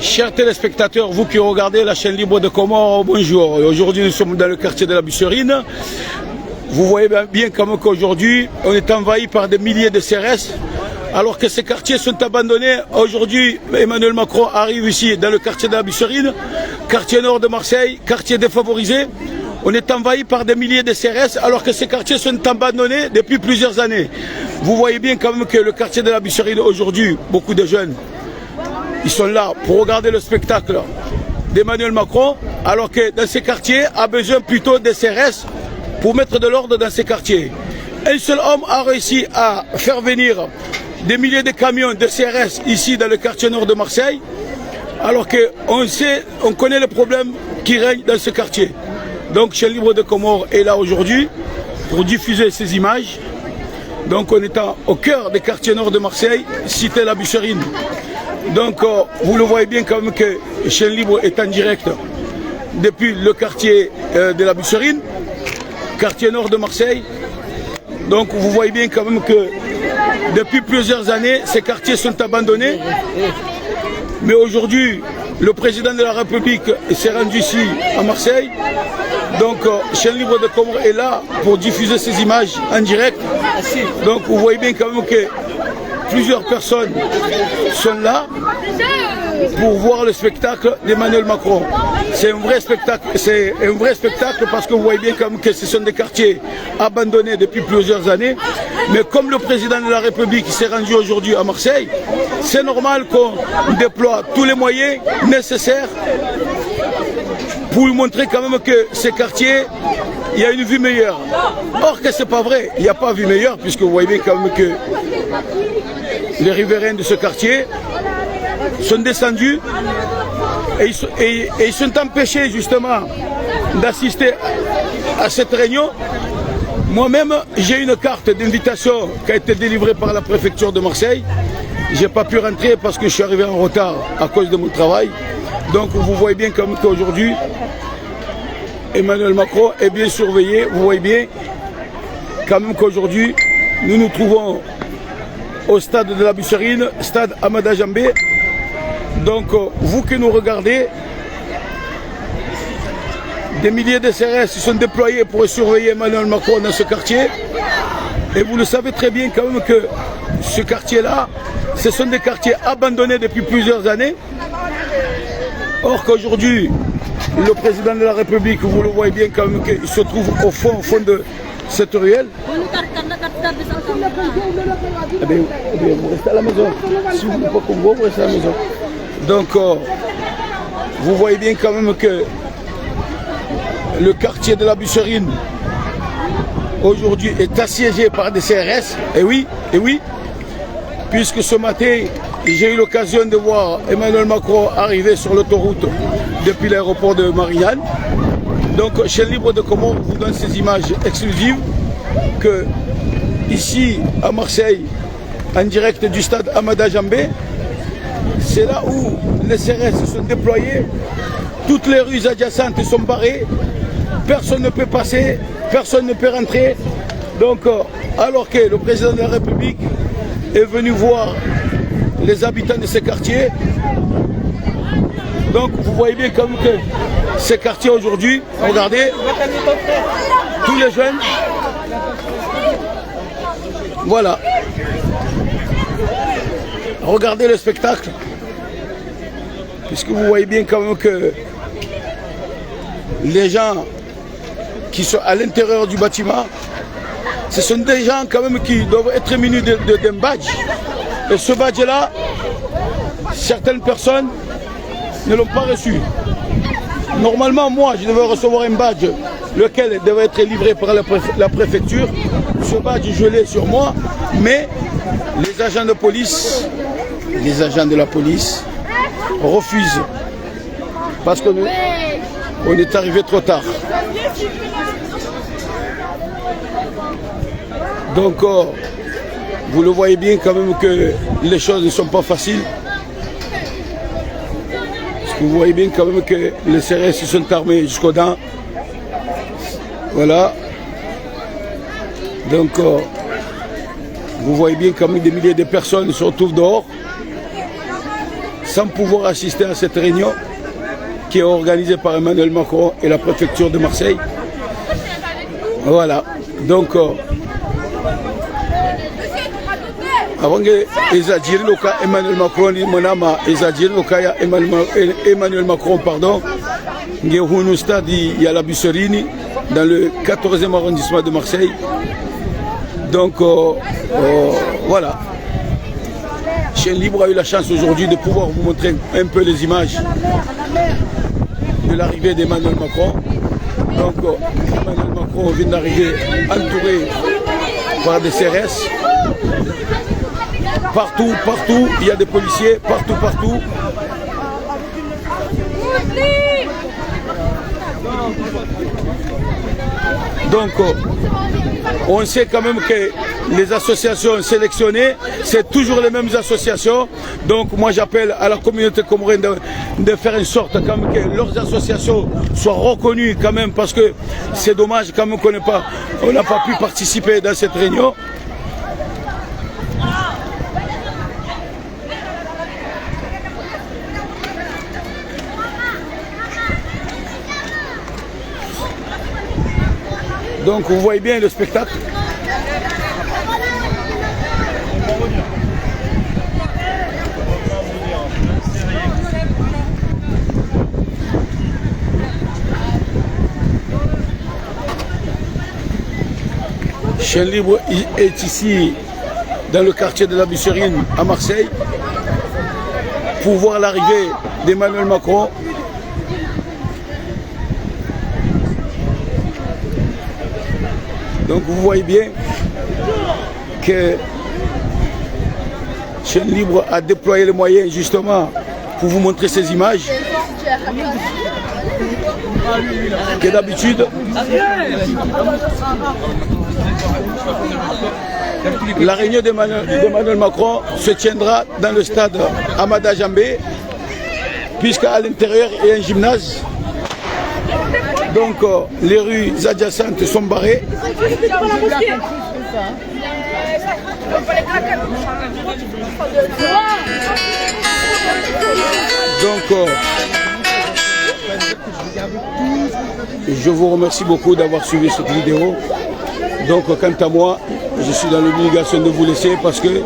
Chers téléspectateurs, vous qui regardez la chaîne libre de Comores, bonjour. Aujourd'hui, nous sommes dans le quartier de la Busserine. Vous voyez bien comme qu'aujourd'hui, on est envahi par des milliers de CRS, alors que ces quartiers sont abandonnés. Aujourd'hui, Emmanuel Macron arrive ici dans le quartier de la Busserine, quartier nord de Marseille, quartier défavorisé. On est envahi par des milliers de CRS, alors que ces quartiers sont abandonnés depuis plusieurs années. Vous voyez bien quand même que le quartier de la Busserine, aujourd'hui, beaucoup de jeunes, ils sont là pour regarder le spectacle d'Emmanuel Macron, alors que dans ces quartiers, a besoin plutôt des CRS pour mettre de l'ordre dans ces quartiers. Un seul homme a réussi à faire venir des milliers de camions de CRS ici dans le quartier nord de Marseille, alors qu'on connaît le problème qui règne dans ce quartier. Donc, Chaîne Libre de Comores est là aujourd'hui pour diffuser ces images. Donc, on est au cœur des quartiers nord de Marseille, cité la Busserine. Donc, vous le voyez bien quand même que Chaîne Libre est en direct depuis le quartier de la Busserine, quartier nord de Marseille. Donc, vous voyez bien quand même que depuis plusieurs années, ces quartiers sont abandonnés. Mais aujourd'hui, le président de la République s'est rendu ici à Marseille. Donc, Chaîne Libre de Comores est là pour diffuser ces images en direct. Donc, vous voyez bien quand même que plusieurs personnes sont là pour voir le spectacle d'Emmanuel Macron. C'est un vrai spectacle, parce que vous voyez bien quand même que ce sont des quartiers abandonnés depuis plusieurs années. Mais comme le président de la République s'est rendu aujourd'hui à Marseille, c'est normal qu'on déploie tous les moyens nécessaires pour lui montrer quand même que ces quartiers, il y a une vie meilleure. Or que c'est pas vrai, il n'y a pas de vie meilleure, puisque vous voyez bien quand même que les riverains de ce quartier sont descendus et ils sont empêchés justement d'assister à cette réunion. Moi-même, j'ai une carte d'invitation qui a été délivrée par la préfecture de Marseille. Je n'ai pas pu rentrer parce que je suis arrivé en retard à cause de mon travail. Donc vous voyez bien comme qu'aujourd'hui, Emmanuel Macron est bien surveillé. Vous voyez bien quand même qu'aujourd'hui, nous nous trouvons au stade de la Busserine, stade Amada Jambé. Donc vous qui nous regardez, des milliers de CRS sont déployés pour surveiller Emmanuel Macron dans ce quartier. Et vous le savez très bien quand même que ce quartier-là, ce sont des quartiers abandonnés depuis plusieurs années. Or qu'aujourd'hui, le président de la République, vous le voyez bien quand même qu'il se trouve au fond de cette ruelle. Eh bien, vous restez à la maison. Si vous ne voulez pas qu'on voit, vous restez à la maison. Donc, vous voyez bien quand même que le quartier de la Busserine, aujourd'hui, est assiégé par des CRS. Et oui, puisque ce matin, j'ai eu l'occasion de voir Emmanuel Macron arriver sur l'autoroute depuis l'aéroport de Marignane. Donc, Chaîne Libre de Comores vous donne ces images exclusives que, ici, à Marseille, en direct du stade Amada Jambé, c'est là où les CRS sont déployés, toutes les rues adjacentes sont barrées, personne ne peut passer, personne ne peut rentrer. Donc, alors que le président de la République est venu voir les habitants de ces quartiers, donc vous voyez bien comme que ces quartiers aujourd'hui, regardez, tous les jeunes, voilà, regardez le spectacle, puisque vous voyez bien quand même que les gens qui sont à l'intérieur du bâtiment, ce sont des gens quand même qui doivent être munis d'un badge. Et ce badge-là, certaines personnes ne l'ont pas reçu. Normalement, moi, je devais recevoir un badge, lequel devait être livré par la préfecture. Ce badge, je l'ai sur moi, mais les agents de police, refusent. Parce qu'on est arrivé trop tard. Donc, vous le voyez bien quand même que les choses ne sont pas faciles. Parce que vous voyez bien quand même que les CRS sont armés jusqu'aux dents. Voilà. Donc, vous voyez bien quand même des milliers de personnes se retrouvent dehors. sans pouvoir assister à cette réunion qui est organisée par Emmanuel Macron et la préfecture de Marseille. Voilà, donc avant que exagérer le cas Emmanuel Macron, Emmanuel Macron, pardon, il y a un stade, il y a la Busserini, dans le 14e arrondissement de Marseille. Donc voilà. Chaîne Libre a eu la chance aujourd'hui de pouvoir vous montrer un peu les images de l'arrivée d'Emmanuel Macron. Donc Emmanuel Macron vient d'arriver entouré par des CRS. Partout, il y a des policiers, partout. Donc, on sait quand même que les associations sélectionnées, c'est toujours les mêmes associations. Donc, moi, j'appelle à la communauté comorienne de faire en sorte quand même que leurs associations soient reconnues quand même, parce que c'est dommage quand même qu'on n'a pas pu participer dans cette réunion. Donc vous voyez bien le spectacle. Chaîne Libre est ici dans le quartier de la Busserine à Marseille pour voir l'arrivée d'Emmanuel Macron. Donc vous voyez bien que Chaîne Libre a déployé les moyens justement pour vous montrer ces images. Que d'habitude, la réunion d'Emmanuel Macron se tiendra dans le stade Amada Jambé, puisqu'à l'intérieur il y a un gymnase. Donc les rues adjacentes sont barrées. Donc je vous remercie beaucoup d'avoir suivi cette vidéo. Donc quant à moi, je suis dans l'obligation de vous laisser parce que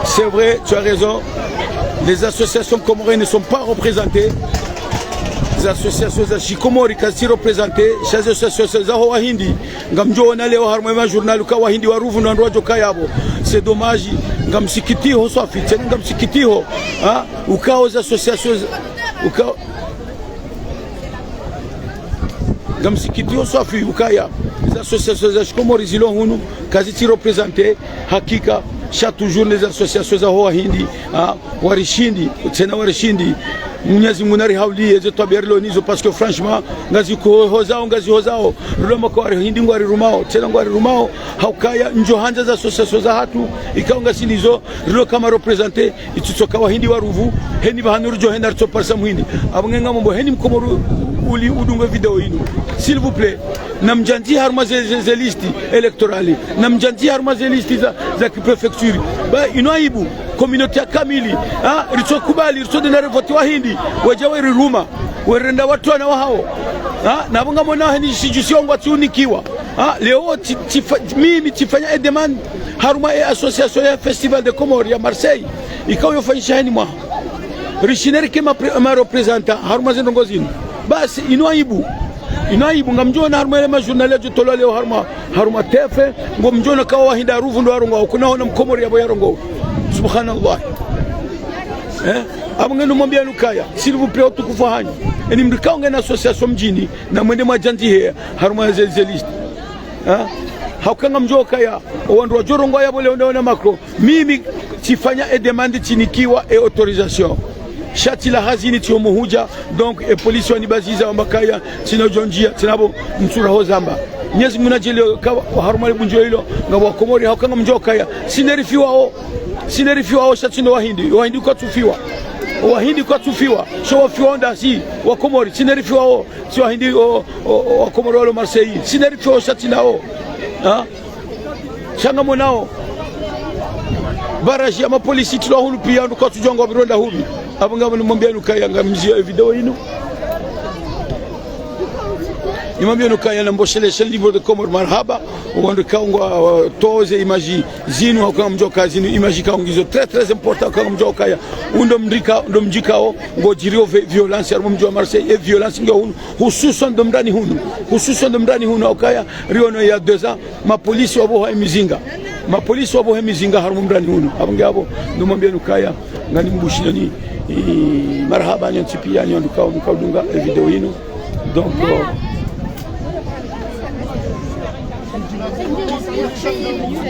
c'est vrai, tu as raison. Les associations comoriennes ne sont pas représentées. Les associations Komori sont représentées. Les associations Wahindi, c'est dommage. Gamsikitiho Sofi, Gamsikitiho, ou aux associations. Gamsikitiho Sofi, Ukaya. Les associations Komori Zilon, quasi représentées. Hakika. Chaque jour les associations za Wahindi warishindi tena warishindi Mwenyezi Mungu hawli zetu berlonizo parce que franchement ngazi hozao ruloma kwa Wahindi ngwari rumao tena ngwari rumao haukaya njo hanja za associations za hatu ikaunga silizo rulo kama representer itsoka Wahindi waruvu heni bahanuru jo henar to parsa muhindi abngenga mambo heni mkomoru uli udunga video inu s'il vous plaît namjanji harma ze listi électorale namjanji harma ze listi za prefecture ba inaibu communauté ya kamili ritokubali ritodena voti Wahindi wajawe ruma werenda watu na wao na bunga mona hani sijusiongo atunikiwa leo mimi tifanya demand haruma association ya festival de Comores ya Marseille ikawa yofanyisha hani mwa rishineri kema representant haruma zindongozini basi inaibu ngamjona haruma ile majournal yetu tolo leo haruma tefe ngomjona kawa Wahindi aruvu ndo arongo kuna hona mkomori yabo yarongo subhanallah abangenu mwambia lukaya s'il vous plaît utukufu hanyu eni mrikaonge na association mjini na mwende majanti he haruma zelist haukanga mjoka ya wandu wa jorongo yabo leo na Macron mimi tifanya demande tinikiwa autorisation shati la hazini tiomuhuja donc police wani baziza ambakaya tina jonjia tinabo msura hozamba Mwenyezi Mungu najele haruma bunjo hilo ngabo Komori haukanga mjoka ya sinerifiwa shati no Wahindi kwa tufiwa Wahindi kwa tufiwa so wafiwa onda si wa Komori sinerifiwa si Wahindi wa Komori walo Marseille sinerifiwa shati nao shanga monao baraji ama polisi tilo hunu pia ndo kwa tujongo bironda hubi abanga mwambia nukaya ngamzia video ino nimwambia nukaya na mboshele shel livre de Comores marhaba ugonde kaungwa toze imaji zinu kwa mjoka zinu imaji kaungizo très important kwa mjoka ya ndo mjikao ngo jirio violence armo mjoa Marseille et violence ngo hususan domdani hunu akaya riono ya 2 ans ma police wabo mizinga mapolisi wabo hemizinga harumu mrani hunu abanga abo ndumwambia nukaya ngani mbushini marhaba nyanti pia nyanduka mkaudunga video ino donc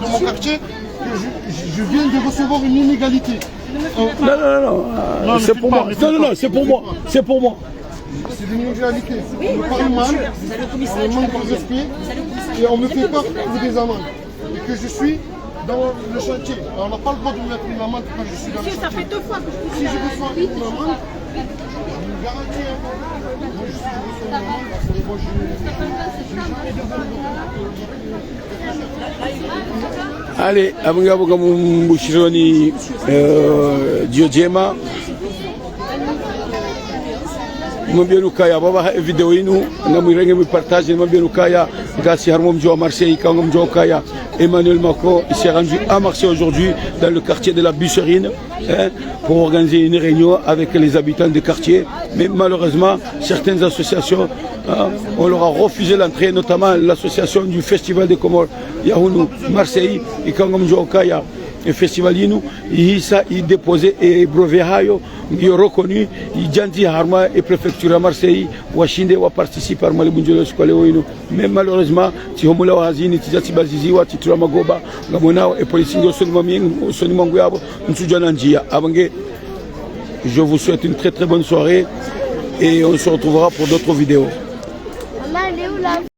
dans mon quartier je viens de recevoir une inégalité. Non, c'est pour moi. Non, c'est pour moi. C'est pour moi. C'est une inégalité. On me parle mal, on me manque de respect et on me fait peur pour des amendes. Et que je suis dans le chantier. Alors on n'a pas le droit de me mettre une amende quand je suis dans le chantier. Ça fait 2 fois que je suis. Si je reçois une amende, je me garantis. Moi je reçois une amende parce que moi Allez, abangabo comme Mbushironi Diojema. Mwambia nukaya baba video inu ngamwirenge mpartage mwambia nukaya grâce à Mjoa Marseille quand Mjoa Kaya Emmanuel Macron s'est rendu à Marseille aujourd'hui dans le quartier de la Busserine pour organiser une réunion avec les habitants du quartier, mais malheureusement certaines associations on leur a refusé l'entrée, notamment l'association du festival de Comores Yahounu Marseille et quand Mjoa Kaya le festival il déposé et brevet hayo il reconnu il janti harma et préfecture à Marseille washinde wa participer à malibunjolo skole oino mais malheureusement ti homola wazini ti jati baziziwa ti tura magoba ngamona et police ngo soni mangu yabo nsujana njia abange. Je vous souhaite une très bonne soirée et on se retrouvera pour d'autres vidéos. Maman, elle est où la